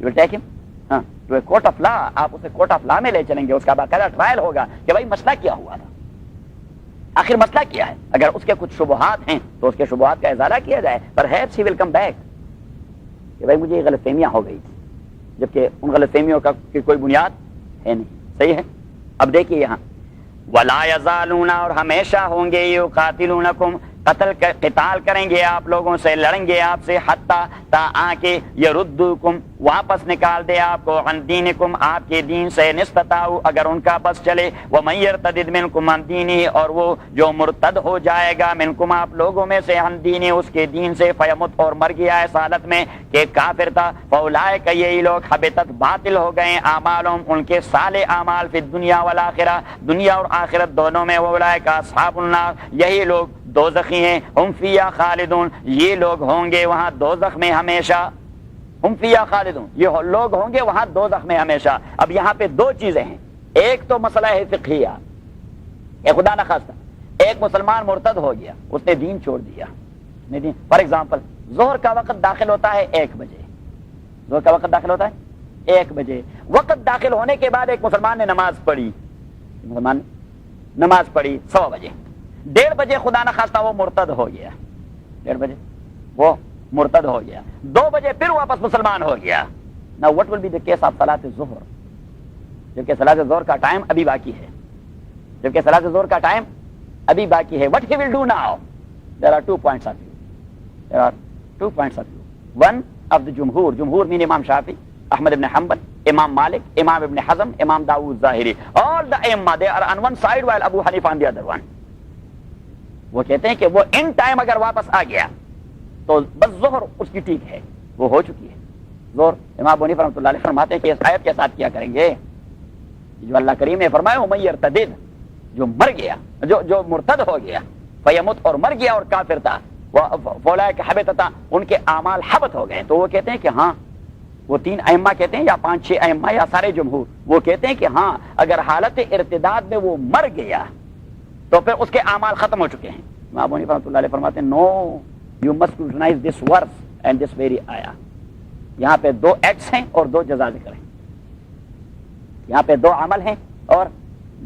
You will take him to a court of law. آپ اسے court of law میں لے چلیں گے, اس کا باقاعدہ ٹرائل ہوگا کہ بھائی مسئلہ کیا ہوا تھا, آخر مسئلہ کیا ہے. اگر اس کے کچھ شبہات ہیں تو اس کے شبہات کا ازالہ کیا جائے. Perhaps he will come back کہ بھائی مجھے یہ غلط فہمیاں ہو گئی تھی, جبکہ ان غلط فہمیوں کا کوئی بنیاد ہے نہیں. صحیح ہے. اب دیکھیے یہاں وَلَا يَزَالُونَ, اور ہمیشہ ہوں گے, يُقَاتِلُونَكُمْ, قتال کریں گے آپ لوگوں سے, لڑیں گے آپ سے, حتیٰ تا آ کے يَرُدُّوكُمْ, واپس نکال دے آپ کو, عن دینکم, آپ کے دین سے, نستطاعوا, اگر ان کا بس چلے, وَمَن يَرْتَدِدْ مِنْكُمْ عَن دِینِهِ, اور وہ جو مرتد ہو جائے گا, منکم, آپ لوگوں میں سے, عن دینِهِ, اس کے دین سے, فیمت, اور مر گیا اس حالت میں کہ کافر تھا, فاولئک, یہی لوگ, حبطت, باطل ہو گئے, اعمالهم, ان کے صالح اعمال, فی الدنیا والآخرہ, دنیا اور آخرت دونوں میں, واولئک اصحاب النار, یہی لوگ دوزخی ہیں, ہم فیہا خالدون, یہ لوگ ہوں گے وہاں دوزخ میں ہمیشہ, ہم فیہا خالدون, یہ لوگ ہوں گے وہاں دوزخ میں ہمیشہ. اب یہاں پہ دو چیزیں ہیں, ایک تو مسئلہ ہے فقہیہ, کہ خدا نخواستہ ایک مسلمان مرتد ہو گیا, اس نے دین چھوڑ دیا. فار ایگزامپل ظہر کا وقت داخل ہوتا ہے 1 بجے, ظہر کا وقت داخل ہوتا ہے 1 بجے, وقت داخل ہونے کے بعد ایک مسلمان نے نماز پڑھی, مسلمان نماز پڑھی 100 بجے, 1:30 بجے خدا نخواستہ وہ مرتد ہو گیا, 1:30 بجے وہ مرتد ہو گیا, 2 بجے پھر واپس مسلمان ہو گیا. Now what will be the case of صلاۃ الظہر, جبکہ صلاۃ الظہر کا ٹائم ابھی باقی ہے, جبکہ صلاۃ الظہر کا ٹائم ابھی باقی ہے. What he will do now? There are 2 points of view. There are 2 points of view. One of the جمہور, جمہور mean امام شافعی, احمد ابن حنبل, امام مالک, امام ابن حزم, امام داؤد ظاہری, all the ائمہ they are on one side while Abu Hanifa on the other one. وہ کہتے ہیں کہ وہ ان ٹائم اگر واپس آ گیا تو بس ظہر اس کی ٹھیک ہے, وہ ہو چکی ہے ظہر. امام ابو حنیفہ رحمۃ اللہ علیہ فرماتے ہیں کہ اس آیت کے ساتھ کیا کریں گے, جو اللہ کریم نے فرمایا وَمَن يَرْتَدِدْ, جو مر گیا, جو مرتد ہو گیا, فیمت, اور مر گیا اور کافر تھا, فَأُولَٰئِکَ حَبِطَتْ, ان کے اعمال حبط ہو گئے. تو وہ کہتے ہیں کہ ہاں, وہ 3 ائمہ کہتے ہیں یا 5-6 ائمہ یا سارے جمہور, وہ کہتے ہیں کہ ہاں اگر حالت ارتداد میں وہ مر گیا تو پھر اس کے اعمال ختم ہو چکے ہیں. امام ابو حنیفہ رحمۃ اللہ علیہ فرماتے ہیں no, you must recognise this verse and this very آیا. یہاں پہ 2 ایکٹس ہیں اور 2 جزا ذکر ہیں, یہاں پہ 2 عمل ہیں اور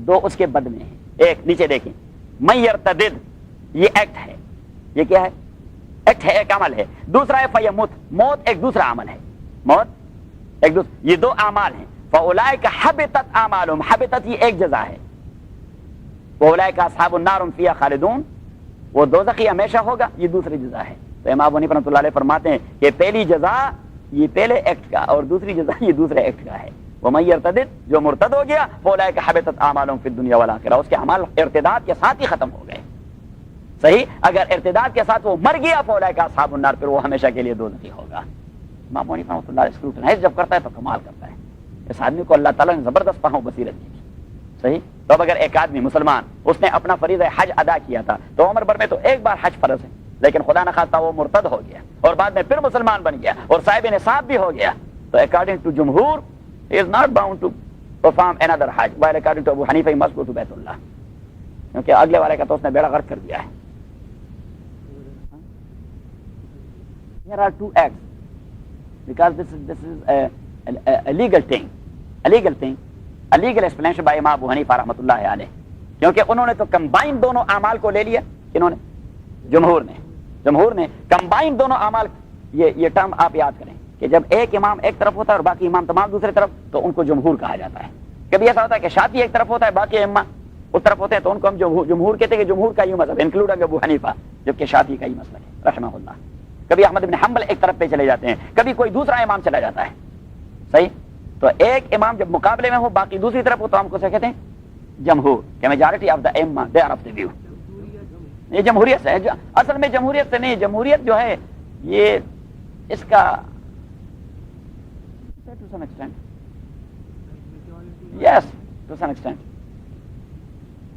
2 اس کے بدلے ہیں. ایک نیچے دیکھیں, من یرتدد, یہ ایکٹ ہے, یہ کیا ہے, ایکٹ ہے, ایک عمل ہے. دوسرا ہے فیمت, موت ایک دوسرا عمل ہے, موت ایک دوسرا, یہ 2 اعمال ہیں. فاولئک حبطت اعمالهم, حبطت یہ ایک جزا ہے, فاولئک اصحاب النار هم فیہا خالدون, وہ دوزخی ہمیشہ ہوگا, یہ دوسری جزا ہے. تو امام ابو حنیفہ رحمۃ اللہ علیہ فرماتے ہیں کہ پہلی جزا یہ پہلے ایکٹ کا اور دوسری جزا یہ دوسرے ایکٹ کا ہے. وَمَن يَرْتَدِدْ, جو مرتد ہو گیا, فَأُولَٰئِکَ حَبِطَتْ أَعْمَالُهُمْ فِي الدُّنْيَا وَالْآخِرَةِ, اس کے اعمال ارتداد کے ساتھ ہی ختم ہو گئے. صحیح, اگر ارتداد کے ساتھ وہ مر گیا, فَأُولَٰئِکَ أَصْحَابُ النَّارِ, پھر وہ ہمیشہ کے لیے دوزخی ہوگا. امام ابو حنیفہ رحمۃ اللہ علیہ اسکروٹنائز جب کرتا ہے تو کمال کرتا ہے. اس آدمی کو اللہ تعالیٰ نے زبردست فہم و بصیرت دی. صحیح. تو اب اگر ایک آدمی مسلمان اس نے اپنا فریضہ حج ادا کیا تھا, تو عمر بھر میں تو ایک بار حج فرض ہے, لیکن خدا نخواستہ وہ مرتد ہو گیا اور بعد میں پھر مسلمان بن گیا اور صاحب نصاب بھی ہو گیا, تو اکارڈنگ ٹو جمہور he is not bound to perform another hajj, while according to Abu Hanifa he must go to بیت اللہ, کیونکہ اگلے والے کا تو اس نے بیڑا غرق کر دیا ہے. There are 2 acts because this is a legal thing, a legal explanation by امام ابو حنیفہ رحمۃ اللہ علیہ, کیونکہ انہوں نے تو کمبائن دونوں اعمال کو لے لیا. انہوں نے جمہور نے کمبائن دونوں اعمال, یہ ٹرم آپ یاد کریں کہ جب ایک امام ایک طرف ہوتا ہے اور باقی امام تمام دوسری طرف, تو ان کو جمہور کہا جاتا ہے. کبھی ایسا ہوتا ہے کہ شافعی ایک طرف ہوتا ہے, باقی امام اس طرف ہوتے ہیں, تو ان کو ہم جمہور کہتے ہیں کہ جمہور کا یہ مذہب انکلوڈنگ ابو حنیفہ, جبکہ شافعی کا یہ مسئلہ ہے رحمہ اللہ. کبھی احمد بن حنبل ایک طرف پہ چلے جاتے ہیں, کبھی کوئی دوسرا امام چلا جاتا ہے. صحیح. تو ایک امام جب مقابلے میں ہو باقی دوسری طرف ہو, تو ہم کو سے کہتے ہیں جمہور, کہ میجارٹی آف دا ائمہ they are of the view. یہ جمہوریت سے ہے, اصل میں جمہوریت سے نہیں. جمہوریت جو ہے یہ اس کا to some extent, yes, to some extent.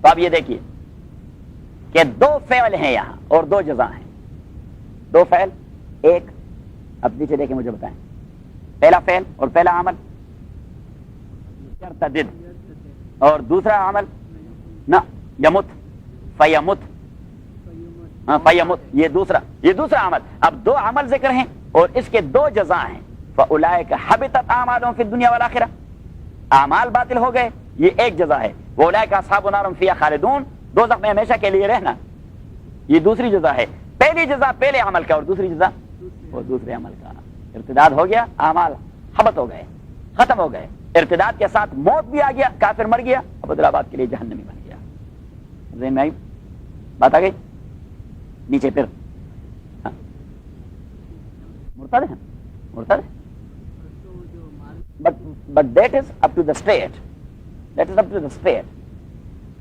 تو اب یہ دیکھیے کہ 2 فعل ہیں یہاں اور 2 جزا ہیں. 2 فعل, ایک, اب نیچے دیکھیں مجھے بتائیں, پہلا فعل اور پہلا عمل یرتدد, اور دوسرا عمل نہ یمت, فیمت, فیمت, یہ دوسرا عمل. اب 2 عمل ذکر ہیں اور اس کے 2 جزا ہیں. فاولئک حبطت اعمالهم فی الدنیا والآخرہ، اعمال باطل ہو گئے، یہ ایک جزا ہے. واولئک اصحاب النار هم فیہا خالدون، دوزخ میں ہمیشہ کے لیے رہنا، یہ دوسری جزا ہے. پہلی جزا پہلے عمل کا اور دوسری جزا وہ دوسرے عمل کا. ارتداد ہو گیا، اعمال حبط ہو گئے، ختم ہو گئے. ارتداد کے ساتھ موت بھی آ گیا، کافر مر گیا، عبدالآباد کے لیے جہنمی بن گیا. ذہن میں آئی بات؟ آ گئی نیچے. پھر مرتد ہے، مرتد ہے. but that is up to the state, that is up to the state.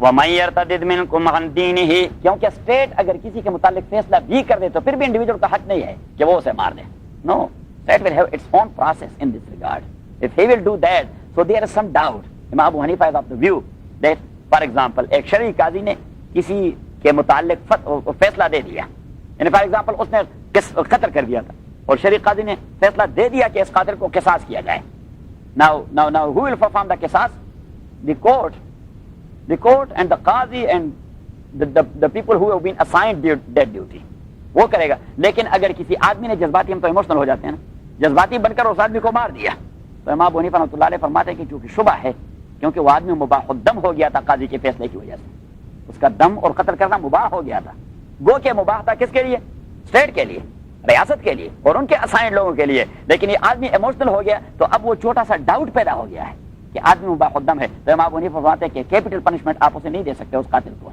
وَمَن يَرْتَدِدْ مِنْكُمْ عَنْ دِينِهِ، کیونکہ اسٹیٹ اگر کسی کے متعلق فیصلہ بھی کر دے تو پھر بھی انڈیویجول کا حق نہیں ہے کہ وہ اسے مار دے. No, state will have its own process in this regard. If he will do that, so there is some doubt. امام ابو حنیفہ is of the view that, for example, ایک شرعی قاضی نے کسی کے متعلق فیصلہ دے دیا، یعنی فار ایگزامپل اس نے قتل کر دیا تھا اور شرعی قاضی نے فیصلہ دے دیا کہ اس قاتل کو قصاص کیا جائے. Now who will perform the qisas? The court and the qazi and the people who have been assigned that duty. وہ کرے گا. لیکن اگر کسی آدمی نے جذباتی، ہم تو ایموشنل ہو جاتے ہیں نا، جذباتی بن کر اس آدمی کو مار دیا، تو امام ابو حنیفہ رحمۃ اللہ علیہ فرماتے ہیں کہ چونکہ شبہ ہے، کیونکہ وہ آدمی مباح الدم ہو گیا تھا قاضی کے فیصلے کی وجہ سے، اس کا دم اور قتل کرنا مباح ہو گیا تھا. گو کہ مباح تھا کس کے لیے؟ اسٹیٹ کے لیے، ریاست کے لیے اور ان کے اسائنڈ لوگوں کے لیے. لیکن یہ آدمی ایموشنل ہو گیا تو اب وہ چھوٹا سا ڈاؤٹ پیدا ہو گیا ہے کہ آدمی مباح الدم ہے، تو امام ابو حنیفہ فرماتے ہیں کہ کیپٹل پنشمنٹ آپ اسے نہیں دے سکتے، اس قاتل کو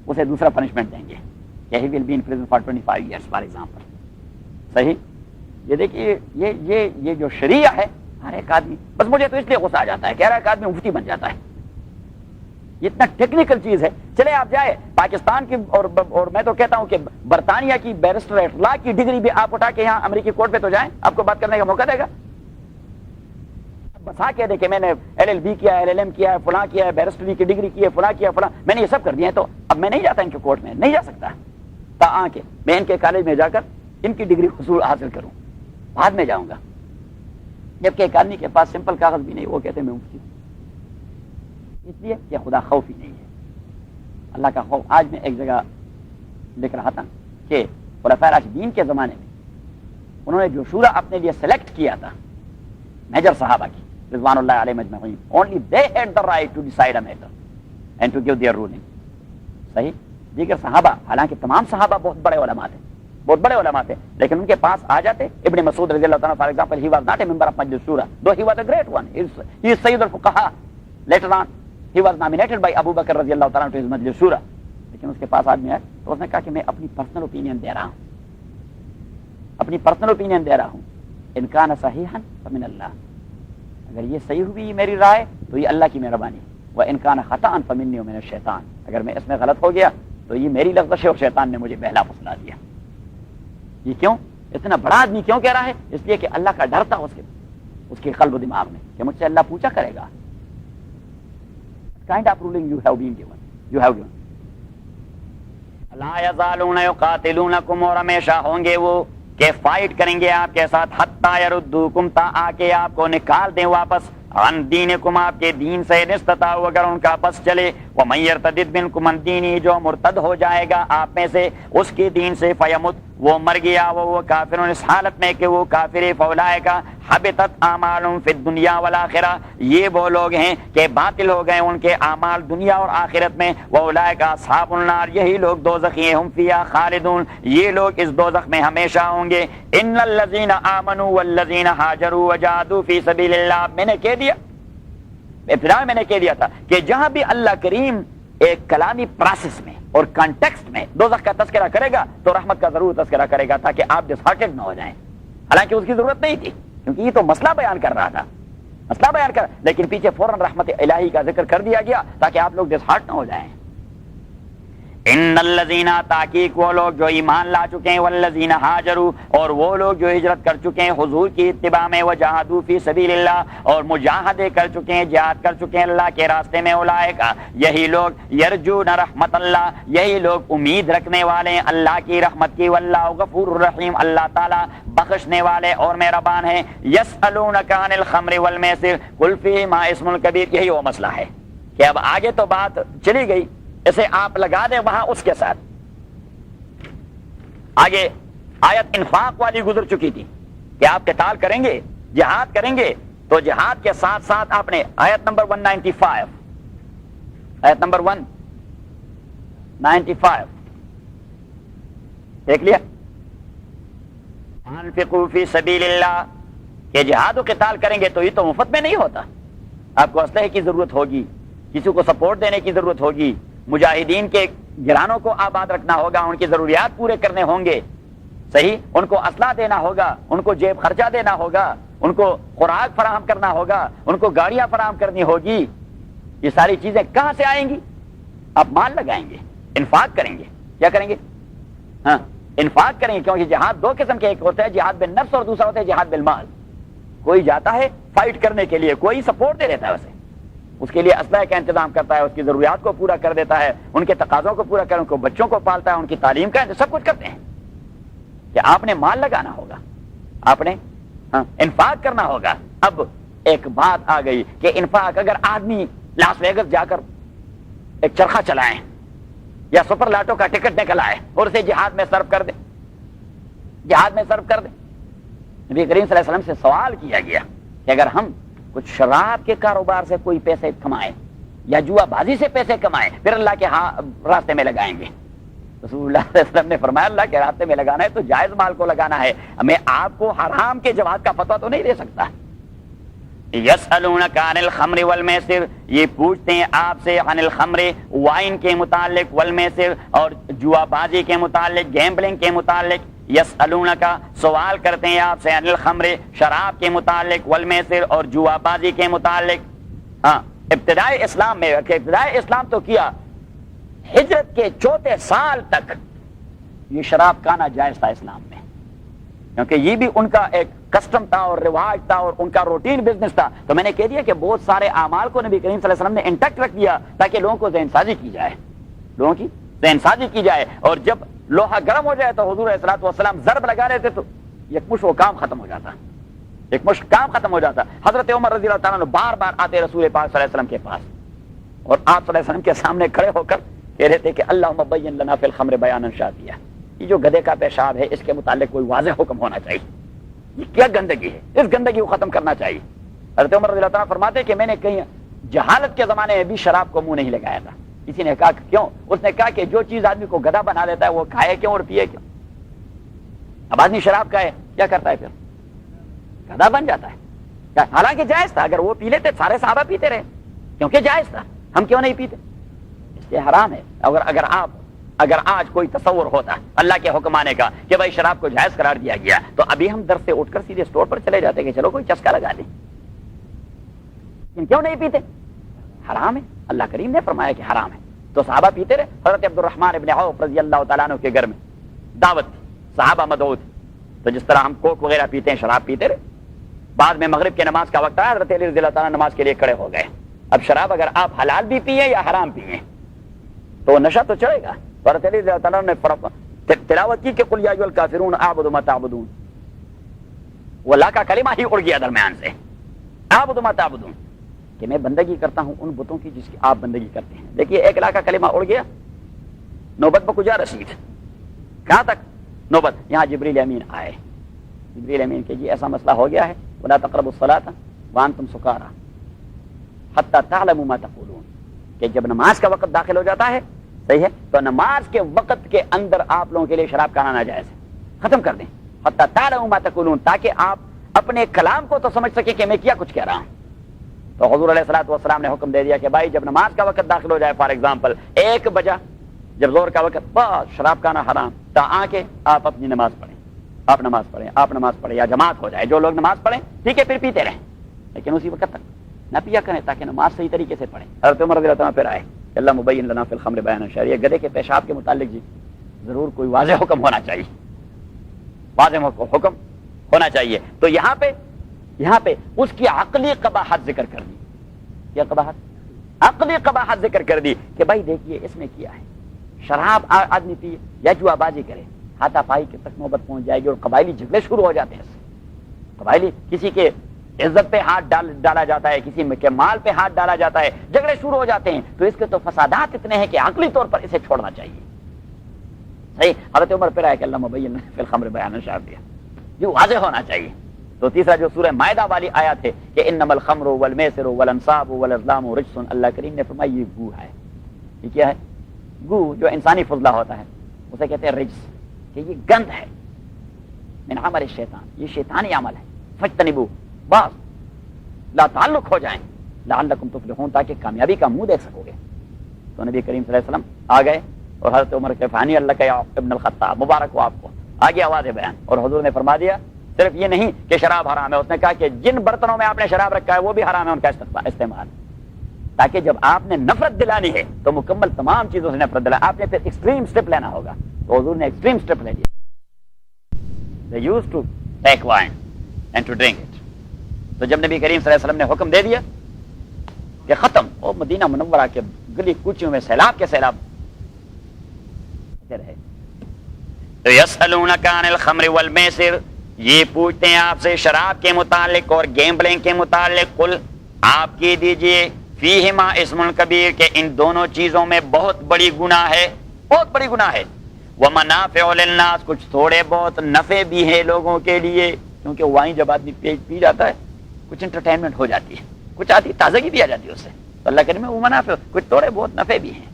اسے دوسرا پنشمنٹ دیں گے. He will be in prison for 25 years, for example. صحیح. یہ دیکھیے یہ جو شریعہ ہے، ہر ایک آدمی، بس مجھے تو اس لیے غصہ آ جاتا ہے کہ ہر ایک آدمی مفتی بن جاتا ہے. یہ اتنا ٹیکنیکل چیز ہے. چلے آپ جائے پاکستان کی اور میں تو کہتا ہوں کہ برطانیہ کی بیرسٹر ایٹ لا کی ڈگری بھی آپ اٹھا کے یہاں امریکی کورٹ پہ تو جائیں، آپ کو بات کرنے کا موقع دے گا. بس کہہ دے کہ میں نے LLB کیا ہے، LLM کیا ہے، فلاں کیا ہے، بیرسٹری کی ڈگری کی ہے، فلاں کیا فلاں، میں نے یہ سب کر دیا ہے، تو اب میں نہیں جاتا ان کے کورٹ میں، نہیں جا سکتا کے میں ان کے کالج میں جا کر ان کی ڈگری حصول حاصل کروں، بعد میں جاؤں گا. جبکہ ایک آدمی کے پاس سمپل کاغذ بھی نہیں، وہ کہتے ہیں میں مفتی ہوں. اس لیے کہ خدا خوف ہی نہیں ہے، اللہ کا خوف. آج میں ایک جگہ لکھ رہا تھا کہ خلفائے راشدین کے زمانے میں انہوں نے جو شورا اپنے لیے سلیکٹ کیا تھا میجر صحابہ کی رضوان اللہ علیہ مجمعین، only they had the right to decide a matter and to give their ruling. صحیح. دیگر صحابہ، حالانکہ تمام صحابہ بہت بڑے علماء تھے، بہت بڑے علماء تھے، لیکن ان کے پاس آ جاتے. ابن مسعود رضی اللہ تعالیٰ for example, he was not a member of Majlis Shura, though he was a great one. He is Sayyid al-Fuqaha. Later on he was nominated by Abu Bakr رضی اللہ تعالیٰ to his Majlis Shura. لیکن اس کے پاس آدمی آئے تو اس نے کہا کہ میں اپنی پرسنل اوپینین دے رہا ہوں، اپنی پرسنل اوپینین دے رہا ہوں. ان کان صحیحا فمن اللہ، اگر یہ صحیح ہوئی میری رائے تو یہ اللہ کی مہربانی، وان کان خطأ فمنی ومن الشیطان، اگر میں اس میں غلط ہو گیا تو یہ میری لغزش ہے اور شیطان نے مجھے بہلا پھسلا دیا. یہ کیوں؟ اتنا بڑا آدمی کیوں کہہ رہا ہے؟ اس لیے کہ اللہ کا ڈر تھا اس کے قلب و دماغ میں کہ مجھ سے اللہ پوچھا کرے گا. kind of ruling you have been given, you have given. لا یزالون یقاتلونکم، اور ہمیشہ ہوں گے وہ کہ فائٹ کریں گے آپ کے ساتھ، حتی یردوکم، تا آ کے آپ کو نکال دیں واپس، عن دینکم، آپ کے دین سے، نستطاعوا، اگر ان کا بس چلے. ومن یرتدد منکم عن دینہ، جو مرتد ہو جائے گا آپ میں سے اس کے دین سے، فیمت، وہ مر گیا، وہ کافر، اس حالت میں کہ وہ کافر، فاولئک حبطت اعمالهم فی الدنیا والآخرہ، یہ وہ لوگ ہیں کہ باطل ہو گئے ان کے اعمال دنیا اور آخرت میں. واولئک اصحاب النار، یہی لوگ دوزخی ہیں، ہم فیہا خالدون، یہ لوگ اس دوزخ میں ہمیشہ ہوں گے. ان الذین آمنوا والذین ہاجروا وجاہدوا فی سبیل اللہ، میں نے کہہ دیا ابتدا میں نے کہہ دیا تھا کہ جہاں بھی اللہ کریم ایک کلامی پروسیس میں اور کانٹیکسٹ میں دوزخ کا تذکرہ کرے گا تو رحمت کا ضرور تذکرہ کرے گا، تاکہ آپ ڈسہارٹڈ نہ ہو جائیں. حالانکہ اس کی ضرورت نہیں تھی، کیونکہ یہ تو مسئلہ بیان کر رہا تھا، مسئلہ بیان کر، لیکن پیچھے فوراً رحمت الہی کا ذکر کر دیا گیا تاکہ آپ لوگ ڈسہارٹ نہ ہو جائیں. ان الذین، تحقیق وہ لوگ جو ایمان لا چکے ہیں، والذین ہاجروا، اور وہ لوگ جو ہجرت کر چکے ہیں حضور کی اتباع میں، وجاہدوا فی سبیل اللہ، اور مجاہدے کر چکے ہیں، جہاد کر چکے ہیں اللہ کے راستے میں، اولئک، یہی لوگ، یرجون رحمت اللہ، یہی لوگ امید رکھنے والے ہیں اللہ کی رحمت کی، واللہ غفور الرحیم، اللہ تعالی بخشنے والے اور مہربان ہیں. یسألونک عن الخمر والمیسر قل فیہما اسم کبیر، یہی وہ مسئلہ ہے کہ اب آگے تو بات چلی گئی، اسے آپ لگا دیں وہاں اس کے ساتھ. آگے آیت انفاق والی گزر چکی تھی، کہ آپ قتال کریں گے، جہاد کریں گے، تو جہاد کے ساتھ ساتھ آپ نے آیت نمبر 195، آیت نمبر 195 دیکھ لیا، انفقوا فی سبیل اللہ، کہ جہاد و قتال کریں گے تو یہ تو مفت میں نہیں ہوتا، آپ کو اسلحے کی ضرورت ہوگی، کسی کو سپورٹ دینے کی ضرورت ہوگی، مجاہدین کے گرانوں کو آباد رکھنا ہوگا، ان کی ضروریات پورے کرنے ہوں گے، صحیح، ان کو اسلحہ دینا ہوگا، ان کو جیب خرچہ دینا ہوگا، ان کو خوراک فراہم کرنا ہوگا، ان کو گاڑیاں فراہم کرنی ہوگی، یہ ساری چیزیں کہاں سے آئیں گی؟ آپ مال لگائیں گے، انفاق کریں گے، کیا کریں گے؟ ہاں انفاق کریں گے، کیونکہ جہاد دو قسم کے، ایک ہوتا ہے جہاد بالنفس اور دوسرا ہوتا ہے جہاد بالمال۔ کوئی جاتا ہے فائٹ کرنے کے لیے، کوئی سپورٹ دے دیتا ہے اسے، اس کے لیے اسلحے کا انتظام کرتا ہے، اس کی ضروریات کو پورا کر دیتا ہے، ان کے تقاضوں کو پورا کر، ان کو بچوں کو پالتا ہے، ان کی تعلیم کا سب کچھ کرتے ہیں۔ کہ آپ نے مال لگانا ہوگا، آپ نے انفاق کرنا ہوگا۔ اب ایک بات آ گئی کہ انفاق، اگر آدمی لاس ویگس جا کر ایک چرخہ چلائیں یا سپر لاٹو کا ٹکٹ نکل آئے اور اسے جہاد میں صرف کر دے، جہاد میں صرف کر دے، نبی کریم صلی اللہ علیہ وسلم سے سوال کیا گیا کہ اگر ہم کچھ شراب کے کاروبار سے کوئی پیسے کمائیں یا جوا بازی سے پیسے کمائیں پھر اللہ کے راستے میں لگائیں گے، رسول اللہ صلی اللہ علیہ وسلم نے فرمایا اللہ کے راستے میں لگانا ہے تو جائز مال کو لگانا ہے، میں آپ کو حرام کے جواز کا فتویٰ تو نہیں دے سکتا۔ یسألونک عن الخمر والمیسر، یہ پوچھتے ہیں آپ سے عن الخمر، وائن کے متعلق، والمیسر، اور جوا بازی کے متعلق، گیمبلنگ کے متعلق۔ یسألونک، سوال کرتے ہیں آپ سے عن الخمر، شراب کے متعلق، والمیسر، اور جوا بازی کے متعلق۔ ابتدائی اسلام میں، ابتدائی اسلام تو کیا ہجرت کے 4 سال تک یہ شراب کانا جائز تھا اسلام میں، کیونکہ یہ بھی ان کا ایک کسٹم تھا اور رواج تھا اور ان کا روٹین بزنس تھا۔ تو میں نے کہہ دیا کہ بہت سارے اعمال کو نبی کریم صلی اللہ علیہ وسلم نے انٹیکٹ رکھ دیا تاکہ لوگوں کو ذہن سازی کی جائے، لوگوں کی ذہن سازی کی جائے، اور جب لوہا گرم ہو جائے تو حضور علیہ الصلوۃ والسلام ضرب لگا رہے تھے تو یکمش وہ کام ختم ہو جاتا، یکمش کام ختم ہو جاتا۔ حضرت عمر رضی اللہ تعالیٰ عنہ بار بار آتے رسول پاک صلی اللہ علیہ وسلم کے پاس اور آپ صلی اللہ علیہ وسلم کے سامنے کھڑے ہو کر کہہ رہے تھے کہ اللہم بین لنا فی الخمر بیانا شافیا، یہ جو گدھے کا پیشاب ہے اس کے متعلق کوئی واضح حکم ہونا چاہیے، یہ کیا گندگی ہے، اس گندگی کو ختم کرنا چاہیے۔ حضرت عمر رضی اللہ تعالیٰ فرماتے ہیں کہ میں نے کہیں جہالت کے زمانے میں بھی شراب کو منہ نہیں لگایا تھا۔ کسی نے کہا کہ کیوں؟ اس نے کہا کہ جو چیز آدمی کو گدھا بنا دیتا ہے وہ کھائے کیوں اور پیے کیوں؟ اب آدمی شراب کھائے کیا کرتا ہے؟ پھر گدھا بن جاتا ہے۔ حالانکہ جائز تھا، اگر وہ پی لیتے سارے صحابہ پیتے رہے، کیونکہ جائز تھا، ہم کیوں نہیں پیتے؟ اس لیے حرام ہے۔ اگر آج کوئی تصور ہوتا اللہ کے حکم آنے کا کہ بھائی شراب کو جائز قرار دیا گیا تو ابھی ہم در سے اٹھ کر سیدھے اسٹور پر چلے جاتے کہ چلو کوئی چسکا لگا دیں، کیوں نہیں پیتے؟ حرام ہے، اللہ کریم نے فرمایا کہ حرام ہے، تو صحابہ پیتے رہے۔ حضرت عبد الرحمن ابن عوف رضی اللہ تعالیٰ عنہ کے گھر میں دعوت تھی، صحابہ مدعو تھے، تو جس طرح ہم کوک وغیرہ پیتے ہیں شراب پیتے رہے۔ بعد میں مغرب کی نماز کا وقت آیا، حضرت علی رضی اللہ تعالیٰ نماز کے لیے کھڑے ہو گئے۔ اب شراب اگر آپ حلال بھی پیئیں یا حرام پیئیں تو نشہ تو چڑھے گا۔ حضرت علی رضی اللہ تعالیٰ نے تلاوت کی کہ قل یا ایھا الکافرون اعبد ما تعبدون، وہ اللہ کا کلمہ ہی اڑ گیا درمیان سے، اعبد ما تعبدون، کہ میں بندگی کرتا ہوں ان بتوں کی جس کی آپ بندگی کرتے ہیں۔ دیکھیے ایک لاکھ کا کلمہ اڑ گیا، نوبت پر کجا رسید، کہاں تک نوبت؟ یہاں جبریل امین آئے، جبریل امین کہ جی ایسا مسئلہ ہو گیا ہے، ولا تقربوا الصلاۃ وانتم سکارى حتی تعلموا ما تقولون، کہ جب نماز کا وقت داخل ہو جاتا ہے، صحیح ہے، تو نماز کے وقت کے اندر آپ لوگوں کے لیے شراب کھانا ناجائز ہے، ختم کر دیں، حتی تعلموا ما تقولون، تاکہ آپ اپنے کلام کو تو سمجھ سکیں کہ میں کیا کچھ کہہ رہا ہوں۔ تو حضور علیہ الصلوۃ والسلام نے حکم دے دیا کہ بھائی جب نماز کا وقت داخل ہو جائے، فار ایگزامپل 1 بجا، جب زور کا وقت، بس شراب کھانا حرام، تا آ کے آپ اپنی نماز پڑھیں، آپ نماز پڑھیں یا جماعت ہو جائے، جو لوگ نماز پڑھیں ٹھیک ہے، پھر پیتے رہیں، لیکن اسی وقت تک نہ پیا کریں تاکہ نماز صحیح طریقے سے پڑھیں۔ حضرت عمر رضی اللہ عنہ پھر آئے، اللہ مبین لنا فی الخمر بیانا شرعی، گدھے کے پیشاب کے متعلق جی ضرور کوئی واضح حکم ہونا چاہیے، واضح حکم ہونا چاہیے۔ تو یہاں پہ اس کی عقلی قباحت ذکر کر دی، کیا قباحت؟ عقلی قباحت ذکر کر دی کہ بھائی دیکھیے اس میں کیا ہے، شراب آدمی پیے یا جوا بازی کرے، ہاتھا پائی کے تک نوبت پہنچ جائے گی اور قبائلی جھگڑے شروع ہو جاتے ہیں، قبائلی کسی کے عزت پہ ہاتھ ڈالا جاتا ہے، کسی کے مال پہ ہاتھ ڈالا جاتا ہے، جھگڑے شروع ہو جاتے ہیں، تو اس کے تو فسادات اتنے ہیں کہ عقلی طور پر اسے چھوڑنا چاہیے، صحیح۔ حضرت عمر پھر آیا کہ اللہ مبین فی الخمر بیانا شافیا، یہ واضح ہونا چاہیے، تو تیسرا جو سورہ مائدہ والی آیت ہے کہ انما الخمر والمیسر والانصاب والازلام رجس، اللہ کریم نے فرمایا یہ گو ہے. یہ کیا ہے؟ گو جو انسانی فضلہ ہوتا ہے اسے کہتے ہیں رجس، کہ یہ گند ہے من عمل الشیطان، یہ شیطانی عمل ہے. فاجتنبوہ، بس لا تعلق ہو جائیں، لعلکم تفلحون، تاکہ کامیابی کا منہ دیکھ سکو گے. تو نبی کریم صلی اللہ علیہ وسلم آ گئے اور حضرت عمر کے فانی اللہ کا ابن الخطاب مبارک ہو آپ کو، آگے آواز بیان. اور حضور نے فرما دیا صرف یہ نہیں کہ شراب حرام ہے، اس نے کہا کہ جن برتنوں میں آپ نے شراب رکھا ہے وہ بھی حرام ہے ان کا استعمال، تاکہ جب آپ نے نفرت دلانی ہے تو مکمل تمام چیزوں سے نفرت دلانی. آپ نے پھر ایکسٹریم اسٹیپ لینا ہوگا، تو حضور نے ایکسٹریم اسٹیپ لے لیا. They used to take wine and to drink it. تو جب نبی کریم صلی اللہ علیہ وسلم نے حکم دے دیا کہ ختم، اور مدینہ منورہ کے گلی کوچیوں میں سیلاب کے سیلاب رہے. تو یسألونک عن الخمر والمیسر، یہ پوچھتے ہیں آپ سے شراب کے متعلق اور گیمبلنگ کے متعلق. قل، آپ کہہ دیجئے فیہما اسم کبیر، کہ ان دونوں چیزوں میں بہت بڑی گناہ ہے، بہت بڑی گناہ ہے. ومنافع للناس، کچھ تھوڑے بہت نفع بھی ہیں لوگوں کے لیے، کیونکہ وائن جب آدمی پی جاتا ہے کچھ انٹرٹینمنٹ ہو جاتی ہے، کچھ آتی تازگی بھی آ جاتی ہے اس سے. تو اللہ کریم وہ منافع، کچھ تھوڑے بہت نفع بھی ہیں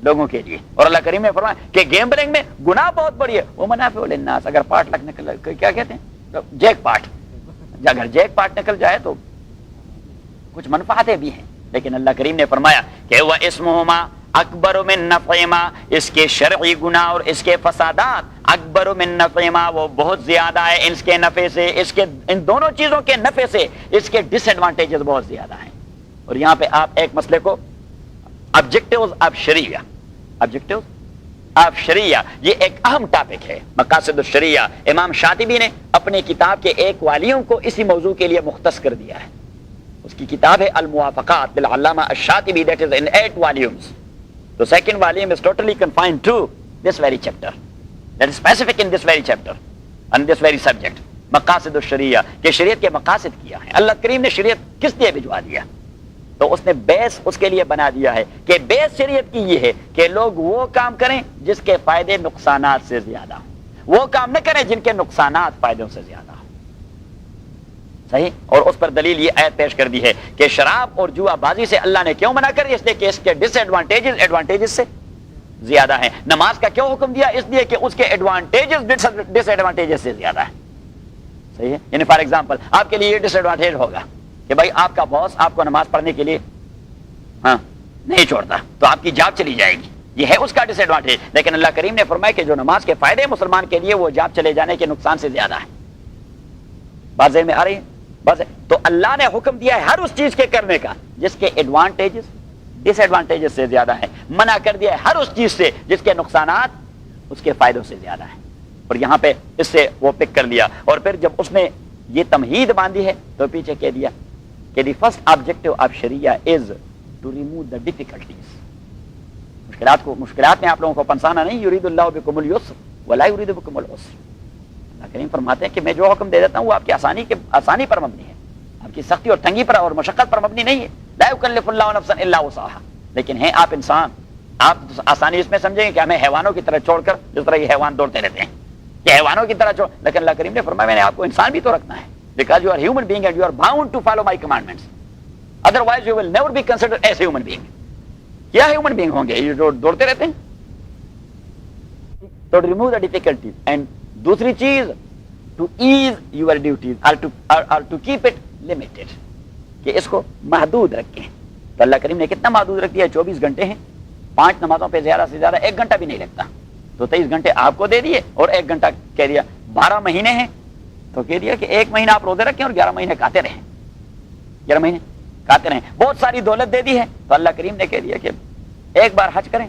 لوگوں کے لیے. اور اللہ کریم نے فرمایا کہ گیمبلنگ میں گناہ بہت بڑی ہے. وہ منافع للناس، اگر پارٹ لگ نکل، کیا کہتے ہیں، جیک پارٹ، اگر جیک پارٹ نکل جائے تو کچھ منفعتیں بھی ہیں. لیکن اللہ کریم نے فرمایا کہ وہ اسمہما اکبر من نفعہما، اس کے شرعی گناہ اور اس کے فسادات اکبر من نفعہما، وہ بہت زیادہ ہے اس کے نفع سے، اس کے ان دونوں چیزوں کے نفع سے اس کے ڈس ایڈوانٹیجز بہت زیادہ ہیں. اور یہاں پہ آپ ایک مسئلے کو objectives of Shariah, objectives of شریعہ، یہ ایک اہم ٹاپک ہے. مقاصد الشریعہ امام شاطبی نے اپنے کتاب کے ایک والیوم کو اسی موضوع کے لیے مختص کر دیا ہے. اس کی کتاب ہے الموافقات للعلامہ الشاطبی، that is in 8 volumes. The second volume is totally confined to this very chapter, that is specific in this very chapter and this very subject. مقاصد الشریعہ، کہ شریعت کے مقاصد کیا ہے. اللہ کریم نے شریعت کس لیے بھجوا دیا؟ تو اس نے بیس اس کے لیے بنا دیا ہے کہ بیس شریعت کی یہ ہے کہ لوگ وہ کام کریں جس کے فائدے نقصانات سے زیادہ ہوں، وہ کام نہ کریں جن کے نقصانات فائدوں سے زیادہ ہوں. صحیح. اور اس پر دلیل یہ آیت پیش کر دی ہے کہ شراب اور جوا بازی سے اللہ نے کیوں منع کری؟ اس لیے کہ اس کے ڈس ایڈوانٹیجز ایڈوانٹیجز سے زیادہ ہیں. نماز کا کیوں حکم دیا؟ اس لیے کہ اس کے ایڈوانٹیجز ڈس ایڈوانٹیجز سے زیادہ ہیں. صحیح ہے. یعنی فار ایگزامپل آپ کے لیے یہ ڈس ایڈوانٹیج ہوگا کہ بھائی آپ کا باس آپ کو نماز پڑھنے کے لیے نہیں چھوڑتا، تو آپ کی جاب چلی جائے گی، یہ ہے اس کا ڈس ایڈوانٹیج. لیکن اللہ کریم نے فرمایا کہ جو نماز کے فائدے مسلمان کے لیے وہ جاب چلے جانے کے نقصان سے زیادہ ہے. بازے میں آ رہی ہے بس. تو اللہ نے حکم دیا ہے ہر اس چیز کے کرنے کا جس کے ایڈوانٹیجز ڈس ایڈوانٹیجز سے زیادہ ہیں، منع کر دیا ہے ہر اس چیز سے جس کے نقصانات اس کے فائدوں سے زیادہ ہیں. اور یہاں پہ اس سے وہ پک کر لیا. اور پھر جب اس نے یہ تمہید باندھی ہے تو پیچھے کہہ دیا کہ the first objective of sharia is to remove the difficulties. مشکلات میں آپ لوگوں کو پنسانا نہیں. یرید اللہ بکم اليسر ولا یرید بکم العسر. اللہ کریم فرماتے ہیں کہ میں جو حکم دے دیتا ہوں وہ آپ کی آسانی پر مبنی ہے، آپ کی سختی اور تنگی پر اور مشقت پر مبنی نہیں ہے. لا یکلف اللہ نفسا الا وسعها. لیکن ہیں آپ انسان، آپ آسانی اس میں سمجھیں گے کہ ہمیں حیوانوں کی طرح چھوڑ کر، جس طرح یہ حیوان دوڑتے رہتے ہیں کہ حیوانوں کی طرح چھوڑ. لیکن اللہ کریم نے فرمایا میں نے آپ کو انسان بھی تو رکھنا ہے، because you are human being and you are bound to follow my commandments. Otherwise you will never be considered as a human being. کیا ہیومن بینگ ہوں گے یہ جو دوڑتے رہتے ہیں؟ تو ریموو دا ڈیفیکلٹیز. اینڈ دوسری چیز ٹو ایز یور ڈیوٹیز اور ٹو کیپ اٹ لمیٹڈ، کہ اس کو محدود رکھیں. تو اللہ کریم نے کتنا محدود رکھ دیا؟ 24 گھنٹے ہیں، 5 نمازوں پہ زیادہ سے زیادہ 1 گھنٹہ بھی نہیں لگتا. تو 23 گھنٹے آپ کو دے دیے اور 1 گھنٹہ کہہ دیا. 12 مہینے ہیں تو کہہ دیا کہ 1 مہینہ آپ روزے رکھیں اور 11 مہینے کھاتے رہیں، 11 مہینے کھاتے رہیں. بہت ساری دولت دے دی ہے تو اللہ کریم نے کہہ دیا کہ ایک بار حج کریں،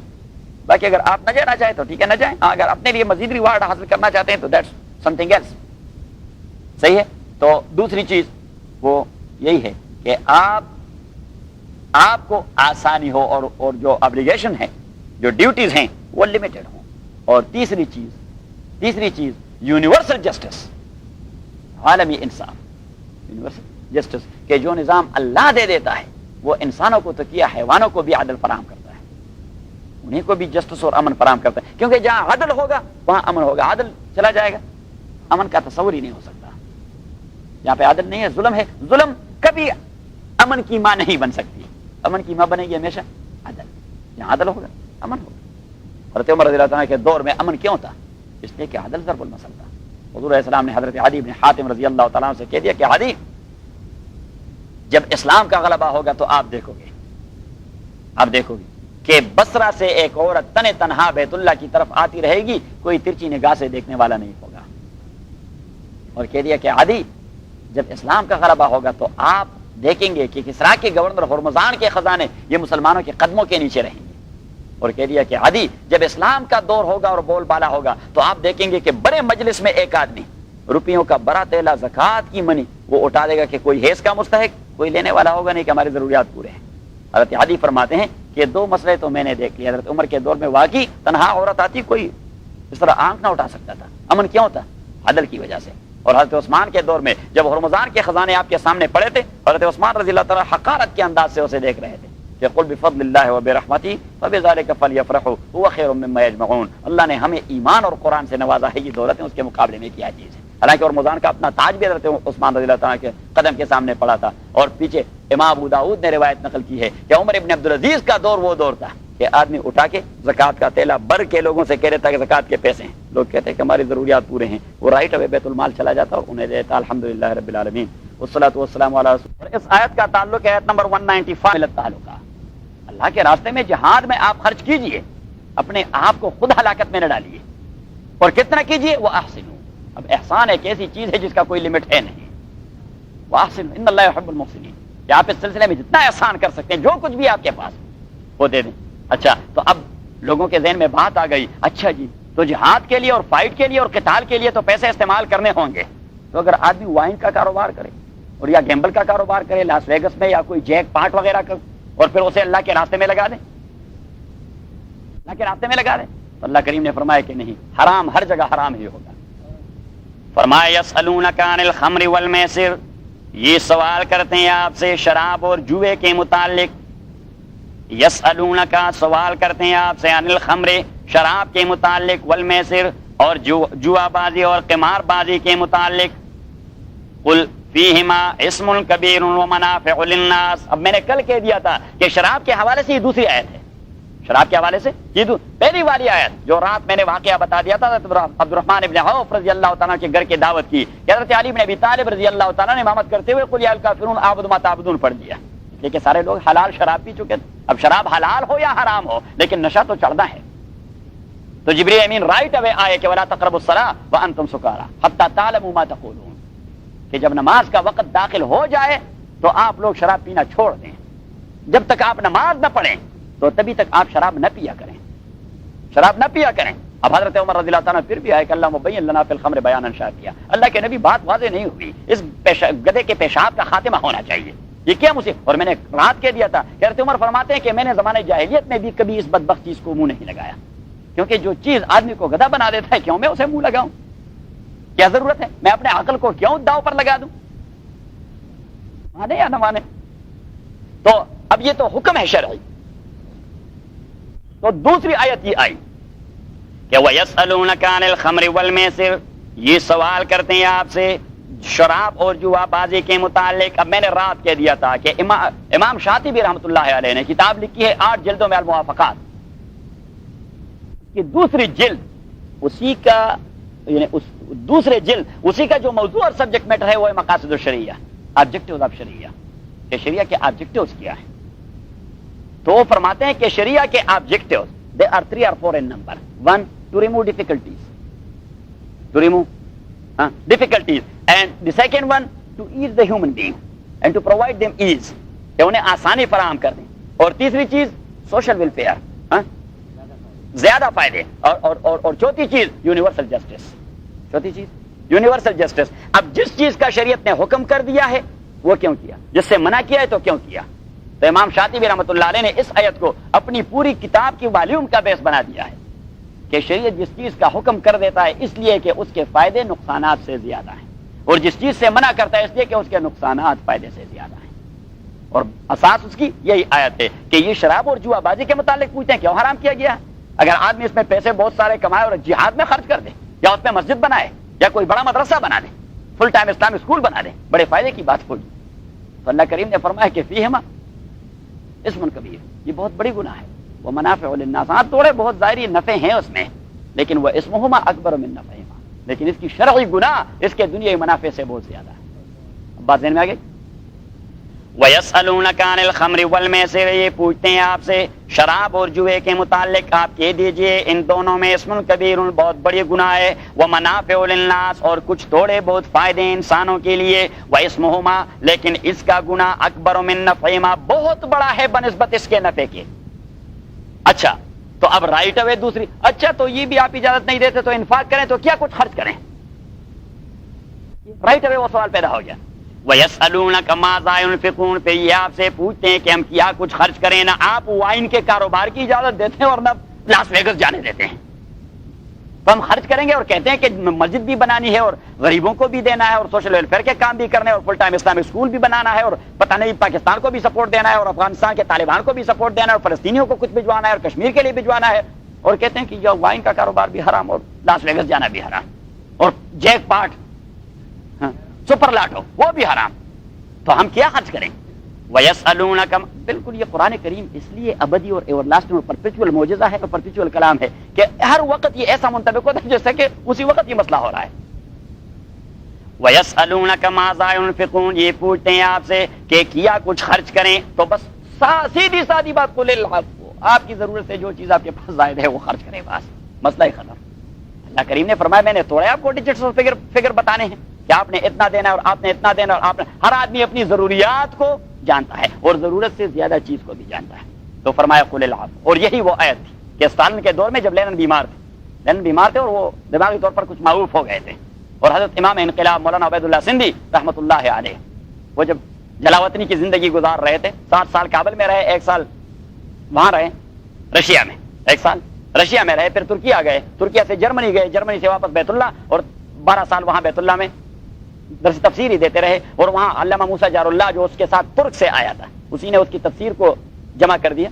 باقی اگر آپ نہ جانا چاہیں تو ٹھیک ہے نہ جائیں، اگر اپنے لیے مزید ریوارڈ حاصل کرنا چاہتے ہیں تو دیٹس سم تھنگ ایلس. صحیح ہے. تو دوسری چیز وہ یہی ہے کہ آپ کو آسانی ہو اور جو ابلیگیشن ہے، جو ڈیوٹیز ہیں وہ لمیٹڈ ہوں. اور تیسری چیز یونیورسل جسٹس، عالمی انصاف، یونیورسل جسٹس، کہ جو نظام اللہ دے دیتا ہے وہ انسانوں کو تو کیا، حیوانوں کو بھی عدل فراہم کرتا ہے، انہیں کو بھی جسٹس اور امن فراہم کرتا ہے. کیونکہ جہاں عدل ہوگا وہاں امن ہوگا. عدل چلا جائے گا امن کا تصور ہی نہیں ہو سکتا. یہاں پہ عدل نہیں ہے، ظلم ہے. ظلم کبھی امن کی ماں نہیں بن سکتی. امن کی ماں بنے گی ہمیشہ عدل. جہاں عدل ہوگا امن ہوگا. حضرت عمر رضی اللہ عنہ کے دور میں امن کیوں تھا؟ اس لیے کہ عدل ضرب المثل تھا. حضور علیہ السلام نے حضرت عدی بن حاتم رضی اللہ تعالیٰ عنہ سے کہہ دیا کہ عدی، جب اسلام کا غلبہ ہوگا تو آپ دیکھو گے کہ بصرہ سے ایک عورت تن تنہا بیت اللہ کی طرف آتی رہے گی، کوئی ترچی نگاہ سے دیکھنے والا نہیں ہوگا. اور کہہ دیا کہ عدی، جب اسلام کا غلبہ ہوگا تو آپ دیکھیں گے کہ کسرا کے گورنر ہرمزان کے خزانے یہ مسلمانوں کے قدموں کے نیچے رہیں گے. اور کہہ دیا کہ عدی، جب اسلام کا دور ہوگا اور بول بالا ہوگا تو آپ دیکھیں گے کہ بڑے مجلس میں ایک آدمی روپیوں کا بڑا تیلا زکوٰۃ کی منی وہ اٹھا دے گا کہ کوئی حیث کا مستحق، کوئی لینے والا ہوگا نہیں کہ ہماری ضروریات پورے ہیں. حضرت عدی فرماتے ہیں کہ دو مسئلے تو میں نے دیکھ لیے. حضرت عمر کے دور میں واقعی تنہا عورت آتی، کوئی اس طرح آنکھ نہ اٹھا سکتا تھا. امن کیوں تھا؟ عدل کی وجہ سے. اور حضرت عثمان کے دور میں جب ہرمزان کے خزانے آپ کے سامنے پڑے تھے، حضرت عثمان رضی اللہ تعالیٰ حقارت کے انداز سے اسے دیکھ رہے تھے کہ قل بفضل اللہ وبرحمتہ فبذلک فلیفرحوا هو خیر مما یجمعون. اللہ نے ہمیں ایمان اور قرآن سے نوازا ہے، یہ دولتیں اس کے مقابلے میں کیا چیز ہے. حالانکہ ہرمزان کا اپنا تاج بھی حضرت عثمان رضی اللہ تعالیٰ کے قدم کے سامنے پڑا تھا. اور پیچھے امام ابو داؤد نے روایت نقل کی ہے کہ عمر ابن عبدالعزیز کا دور وہ دور تھا کہ آدمی اٹھا کے زکوٰۃ کا تیلا بر کے لوگوں سے کہہ دیتا کہ زکوٰۃ کے پیسے ہیں. لوگ کہتے ہیں کہ ہماری ضروریات پورے ہیں، وہ رائٹ اوے بیت المال چلا جاتا اور انہیں دیتا. الحمدللہ رب العالمین والصلاۃ والسلام علی رسول اللہ. اس آیت کا تعلق ہے آیت نمبر 195 تعلقہ اللہ کے راستے میں جہاد میں آپ خرچ کیجئے، اپنے آپ کو خود ہلاکت میں نہ ڈالیے. اور کتنا کیجئے؟ وہ احسنوا. اب احسان ایک ایسی چیز ہے جس کا کوئی لمٹ ہے نہیں. وہ احسن ان اللہ يحب المحسنین، کہ آپ اس سلسلے میں جتنا احسان کر سکتے ہیں، جو کچھ بھی آپ کے پاس وہ دے دیں. اچھا، تو اب لوگوں کے ذہن میں بات آ گئی، اچھا جی تو جہاد کے لیے اور فائٹ کے لیے اور قتال کے لیے تو پیسے استعمال کرنے ہوں گے. تو اگر آدمی وائن کا کاروبار کرے اور یا گیمبل کا کاروبار کرے لاس ویگس میں، یا کوئی جیک پاٹ وغیرہ کر، اور پھر اسے اللہ کے راستے میں لگا دیں، اللہ کے راستے میں لگا دیں، تو اللہ کریم نے فرمایا کہ نہیں، حرام ہر جگہ حرام ہی ہوگا. فرمایا یسألونک عن الخمر والمیسر، یہ سوال کرتے ہیں آپ سے شراب اور جوئے کے متعلق. یسألونک، سوال کرتے ہیں آپ سے، عن الخمر، شراب کے متعلق، والمیسر، اور جوا بازی اور قمار بازی کے متعلق. قل فیہما اسم کبیر ومنافع للناس. اب میں نے کل کہہ دیا تھا کہ شراب کے حوالے سے یہ دوسری آیت ہے. شراب کے حوالے سے یہ پہلی والی آیت جو رات میں نے واقعہ بتا دیا تھا، عبد الرحمن ابن عوف رضی اللہ تعالیٰ کے گھر کے دعوت کی کہ حضرت علی بن ابی طالب رضی اللہ تعالیٰ نے امامت کرتے ہوئے قل یا الکافرون اعبد ما تعبدون پڑھ دیا. لیکن سارے لوگ حلال شراب پی چکے تھے. اب شراب حلال ہو یا حرام ہو، لیکن نشہ تو چڑھنا ہے. تو جبریل امین رائٹ اوے آئے کہ ولا تقربوا الصلاۃ وانتم سکارى حتى تعلموا ما تقولون، کہ جب نماز کا وقت داخل ہو جائے تو آپ لوگ شراب پینا چھوڑ دیں. جب تک آپ نماز نہ پڑھیں تو تبھی تک آپ شراب نہ پیا کریں، شراب نہ پیا کریں. اب حضرت عمر رضی اللہ تعالیٰ پھر بھی آئے کہ اللہ مبین لنا فی الخمر بیانا شافیا. اللہ کے نبی بات واضح نہیں ہوئی، اس گدھے کے پیشاب کا خاتمہ ہونا چاہیے. یہ کیا مصیبت. اور میں نے رات کہہ دیا تھا کہ حضرت عمر فرماتے ہیں کہ میں نے زمانے جاہلیت میں بھی کبھی اس بدبخت چیز کو منہ نہیں لگایا، کیونکہ جو چیز آدمی کو گدھا بنا دیتا ہے کیوں میں اسے منہ لگاؤں؟ کیا ضرورت ہے؟ میں اپنے عقل کو کیوں داؤ پر لگا دوں؟ مانے یا نہ مانے. تو اب یہ تو حکم ہے شرعی. تو دوسری آیت یہ آئی کہ وَيَسْأَلُونَكَ عَنِ الْخَمْرِ وَالْمَيْسِرِ، یہ سوال کرتے ہیں آپ سے شراب اور جوا بازی کے متعلق. اب میں نے رات کہہ دیا تھا کہ امام شاطبی رحمۃ اللہ علیہ نے کتاب لکھی ہے 8 جلدوں میں الموافقات کی دوسری جلد، اسی کا یعنی دوسرے جلد اسی کا جو موضوع اور سبجیکٹ میٹر ہے وہ ہے مقاصد الشریعہ، آبجیکٹیوز آف شریعہ، کہ شریعہ کے آبجیکٹیوز کیا ہیں. تو وہ فرماتے ہیں کہ شریعہ کے objectives they are 3 or 4 in number. 1, to remove difficulties, difficulties, and the second one to ease the human being and to provide them ease, کہ انہیں آسانی فراہم کر دیں. اور تیسری چیز سوشل ویلفیئر، زیادہ فائدے. اور چوتھی چیز یونیورسل جسٹس. چوتھی چیز یونیورسل جسٹس. اب جس چیز کا شریعت نے حکم کر دیا ہے وہ کیوں کیا، جس سے منع کیا ہے تو کیوں کیا. تو امام شاطبی رحمۃ اللہ علیہ نے اس آیت کو اپنی پوری کتاب کی والیوم کا بیس بنا دیا ہے کہ شریعت جس چیز کا حکم کر دیتا ہے اس لیے کہ اس کے فائدے نقصانات سے زیادہ ہیں، اور جس چیز سے منع کرتا ہے اس لیے کہ اس کے نقصانات فائدے سے زیادہ ہیں. اور اساس اس کی یہی آیت ہے کہ یہ شراب اور جوا بازی کے متعلق پوچھتے ہیں کیوں حرام کیا گیا. اگر آدمی اس میں پیسے بہت سارے کمائے اور جہاد میں خرچ کر دے، یا اس میں مسجد بنائے، یا کوئی بڑا مدرسہ بنا دے، فل ٹائم اسلام اسکول بنا دیں، بڑے فائدے کی بات ہوگی۔ تو اللہ کریم نے فرمایا کہ فیہما اسم کبیر، یہ بہت بڑی گناہ ہے، وہ منافع للناس، ہاں تھوڑے بہت ظاہری نفع ہیں اس میں، لیکن وہ اسمہما اکبر من نفعہما، لیکن اس کی شرعی گناہ اس کے دنیائی منافع سے بہت زیادہ ہے۔ بات ذہن میں آ گئی؟ وَيَسْأَلُونَكَ عَنِ الْخَمْرِ وَالْمَيْسِرِ، یہ پوچھتے ہیں آپ سے شراب اور جوئے کے متعلق، آپ کہہ دیجئے ان دونوں میں اسم کبیر، بہت بڑی گناہ ہے، وَمَنَافِعُ لِلنَّاسِ، اور کچھ تھوڑے بہت فائدے ہیں انسانوں کے لیے، وَإِسْمُهُمَا، لیکن اس کا گناہ اکبر من نفعہما، بہت بڑا ہے بنسبت اس کے نفع کے۔ اچھا تو اب رائٹ اوے دوسری، اچھا تو یہ بھی آپ اجازت نہیں دیتے تو انفاق کریں تو کیا کچھ خرچ کریں؟ رائٹ اوے وہ سوال پیدا ہو گیا۔ وَيَسْأَلُونَكَ مَاذَا يُنْفِقُونَ، پہ یہ آپ سے پوچھتے ہیں کہ ہم کیا کچھ خرچ کریں، نہ آپ وائن کے کاروبار کی اجازت دیتے ہیں اور نہ لاس ویگس جانے دیتے ہیں۔ تو ہم خرچ کریں گے اور کہتے ہیں کہ مسجد بھی بنانی ہے اور غریبوں کو بھی دینا ہے اور سوشل ویلفیئر کے کام بھی کرنے اور فل ٹائم اسلامک اسکول بھی بنانا ہے اور پتہ نہیں پاکستان کو بھی سپورٹ دینا ہے اور افغانستان کے طالبان کو بھی سپورٹ دینا ہے اور فلسطینیوں کو کچھ بھجوانا ہے اور کشمیر کے لیے بھجوانا ہے، اور کہتے ہیں کہ یہ وائن کا کاروبار بھی حرام اور لاس ویگس جانا بھی حرام اور جیک پاٹ سپر لاٹو وہ بھی حرام، تو ہم کیا خرچ کریں؟ وَيَسْأَلُونَكَ، بالکل یہ قرآن کریم اس لیے ابدی اور ایور لاسٹنگ اور پرپیچول معجزہ ہے اور پرپیچول کلام ہے کہ ہر وقت یہ ایسا منطبق ہوتا ہے جیسے کہ اسی وقت یہ مسئلہ ہو رہا ہے۔ وَيَسْأَلُونَكَ مَاذَا يُنْفِقُونَ، یہ پوچھتے ہیں آپ سے کہ کیا کچھ خرچ کریں، تو بس سیدھی سادی بات، قُلِ الْعَفْوَ، آپ کی ضرورت ہے جو چیز آپ کے پاس زائد ہے وہ خرچ کریں، بس مسئلہ ہی ختم۔ اللہ کریم نے فرمایا میں نے تھوڑے آپ کو ڈیجٹس اور فگر بتانے ہیں کہ آپ نے اتنا دینا ہے اور آپ نے اتنا دینا اور آپ نے، ہر آدمی اپنی ضروریات کو جانتا ہے اور ضرورت سے زیادہ چیز کو بھی جانتا ہے، تو فرمایا قُلِ الْعَفْوَ۔ اور یہی وہ آیت تھی کہ اسٹالن کے دور میں جب لینن بیمار تھے اور وہ دماغی طور پر کچھ معروف ہو گئے تھے، اور حضرت امام انقلاب مولانا عبید اللہ سندھی رحمۃ اللہ علیہ وہ جب جلاوطنی کی زندگی گزار رہے تھے، 7 سال کابل میں رہے، 1 سال وہاں رہے رشیا میں، 1 سال رشیا میں رہے، پھر ترکیہ گئے، ترکیہ سے جرمنی گئے، جرمنی سے واپس بیت اللہ، اور 12 سال وہاں بیت اللہ میں درس تفسیر ہی دیتے رہے، اور وہاں علامہ موسیٰ جار اللہ جو اس کے ساتھ ترک سے آیا تھا، اسی نے اس کی تفسیر کو جمع کر دیا،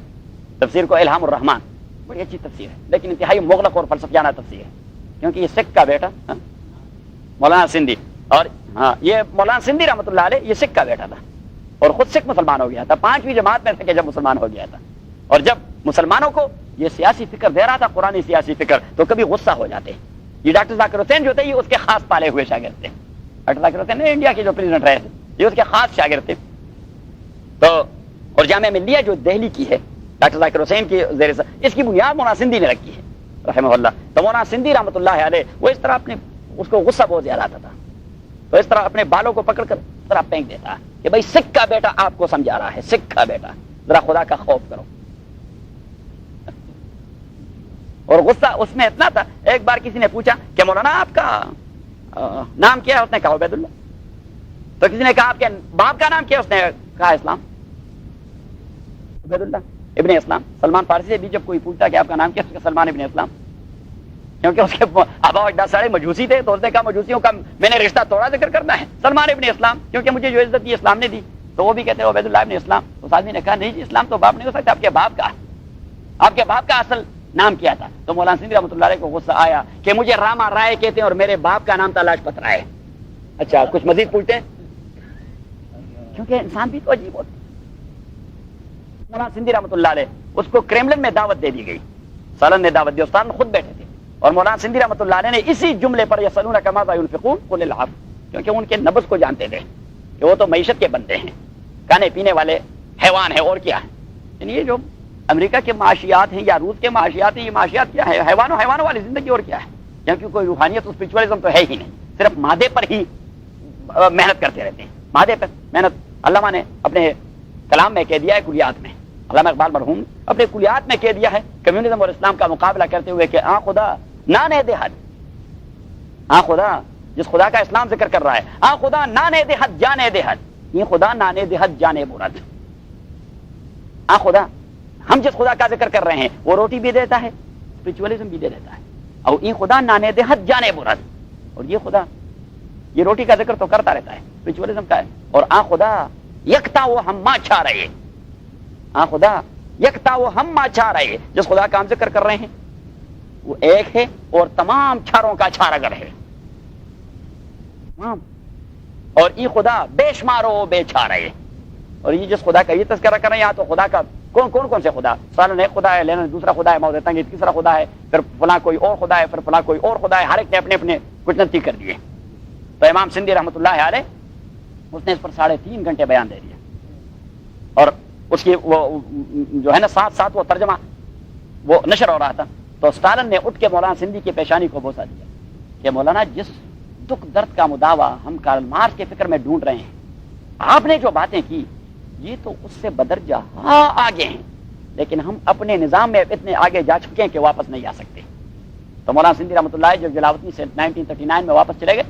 تفسیر کو الہام الرحمن، بڑی اچھی تفسیر ہے لیکن انتہائی مغلق اور فلسفیانہ تفسیر ہے، کیونکہ یہ سکھ کا بیٹا مولانا سندھی، اور ہاں یہ مولانا سندھی رحمۃ اللہ علیہ یہ سکھ کا بیٹا تھا اور خود سکھ مسلمان ہو گیا تھا، 5ویں جماعت میں تھا کہ جب مسلمان ہو گیا تھا، اور جب مسلمانوں کو یہ سیاسی فکر دے رہا تھا، قرآنی سیاسی فکر، تو کبھی غصہ ہو جاتے۔ یہ ڈاکٹر ذاکر حسین جو تھے یہ اس کے خاص پالے ہوئے شاگرد تھے، ڈاکٹر ذاکر حسین انڈیا کے جو پریزیڈنٹ رہے تھے یہ اس کے خاص شاگرد تھے، تو اور جامعہ ملیہ جو دہلی کی ہے ڈاکٹر ذاکر حسین کی زیر اس کی بنیاد مولانا سندھی نے رکھی ہے رحمہ اللہ، تو مولانا سندھی رحمۃ اللہ علیہ وہ اس طرح اپنے اس کو غصہ بہت زیادہ آتا تھا، تو اس طرح اپنے بالوں کو پکڑ کر اس طرح پھینک دیتا کہ بھائی سکھ کا بیٹا آپ کو سمجھا رہا ہے، سکھ کا بیٹا، ذرا خدا کا خوف کرو۔ اور غصہ اس میں اتنا تھا، ایک بار کسی نے پوچھا کہ مولانا آپ کا نام کیا ہے؟ اس نے کہا عبید اللہ۔ تو کسی نے کہا آپ کے باپ کا نام کیا ہے؟ اس نے کہا اسلام، عبید اللہ ابن اسلام۔ سلمان فارسی سے بھی جب کوئی پوچھتا کہ آپ کا نام کیا ہے، سلمان ابن اسلام، کیونکہ اس کے آبا و اجداد سارے مجوسی تھے، تو اس نے کہا مجوسیوں کا میں نے رشتہ توڑا ذکر کرنا ہے، سلمان ابن اسلام، کیونکہ مجھے جو عزت دی اسلام نے دی، تو وہ بھی کہتے ہیں عبید اللہ ابن اسلام۔ اس آدمی نے کہا نہیں جی اسلام تو باپ نہیں ہو سکتا، آپ کے باپ کا، آپ کے باپ کا اصل نام کیا تھا؟ تو مولانا سندھی رحمۃ اللہ علیہ کو غصہ آیا کہ مجھے راما رائے کہتے ہیں اور میرے باپ کا نام تھا لاجپت رائے۔ اچھا کچھ مزید پوچھتے ہیں، کیونکہ انسان بھی تو عجیب ہوتا ہے۔ مولانا سندھی رحمۃ اللہ علیہ اس کو کریملن میں دعوت دے دی گئی، سالن نے دعوت دی، استاد خود بیٹھے تھے، اور مولانا سندھی رحمۃ اللہ علیہ نے اسی جملے پر یسألونک ماذا ينفقون قل العفو، کیونکہ ان کے نبض کو جانتے تھے کہ وہ تو معیشت کے بندے ہیں، کھانے پینے والے حیوان ہیں، اور کیا ہے، یعنی یہ جو امریکہ کے معاشیات ہیں یا روس کے معاشیات ہیں، یہ معاشیات کیا ہے؟ حیوانوں والی زندگی، اور کیا ہے؟ کیونکہ کوئی روحانیت اسپرچولیزم تو ہے ہی نہیں، صرف مادے پر ہی محنت کرتے رہتے ہیں، مادے پر محنت۔ علامہ نے اپنے کلام میں کہہ دیا ہے، کلیات میں، علامہ اقبال مرحوم اپنے کلیات میں کہہ دیا ہے کمیونزم اور اسلام کا مقابلہ کرتے ہوئے کہ آ خدا نانے دے حد، آ خدا جس خدا کا اسلام ذکر کر رہا ہے، آ خدا نانے دے حد جانے دے حد، یہ خدا نانے دے حد جانے برد، آ خدا ہم جس خدا کا ذکر کر رہے ہیں وہ روٹی بھی دیتا ہے، اسپرچولیزم بھی دے دیتا ہے، اور یہ خدا نانے دے حد جانے برد، اور یہ خدا یہ روٹی کا ذکر تو کرتا رہتا ہے، اسپرچولیزم کا ہے، اور آ خدا یکتا وہ ہم ماں چھا رہے، آ خدا یکتا وہ ہم ماں چھا رہے، جس خدا کا ہم ذکر کر رہے ہیں وہ ایک ہے اور تمام چھاروں کا چھارگر ہے، تمام اور ای خدا بے شمار و بے چھارے. اور یہ جس خدا کا یہ تذکرہ کر رہے ہیں یہاں تو خدا کا کون سے خدا؟ سالن ایک خدا ہے، لینا دوسرا خدا ہے، موضوع تنگید تیسرا خدا ہے، پھر فلاں کوئی اور خدا ہے، پھر فلاں کوئی اور خدا ہے. ہر ایک نے اپنے اپنے کچھ نتی کر دیے. تو امام سندھی رحمۃ اللہ علیہ اس نے اس پر 3.5 گھنٹے بیان دے دیا. اور اس کی وہ جو ہے نا ساتھ وہ ترجمہ وہ نشر ہو رہا تھا. تو اسٹالن نے اٹھ کے مولانا سندھی کی پیشانی کو بوسہ دیا کہ مولانا جس دکھ درد کا مداوا ہم کارل مارکس کے فکر میں ڈھونڈ رہے ہیں، آپ نے جو باتیں کی یہ تو اس سے بدرجہ آگے ہیں، لیکن ہم اپنے نظام میں اتنے آگے جا چکے ہیں کہ واپس نہیں آ سکتے. تو مولانا سندھی رحمۃ اللہ جو جلاوطنی سے 1939 میں واپس چلے گئے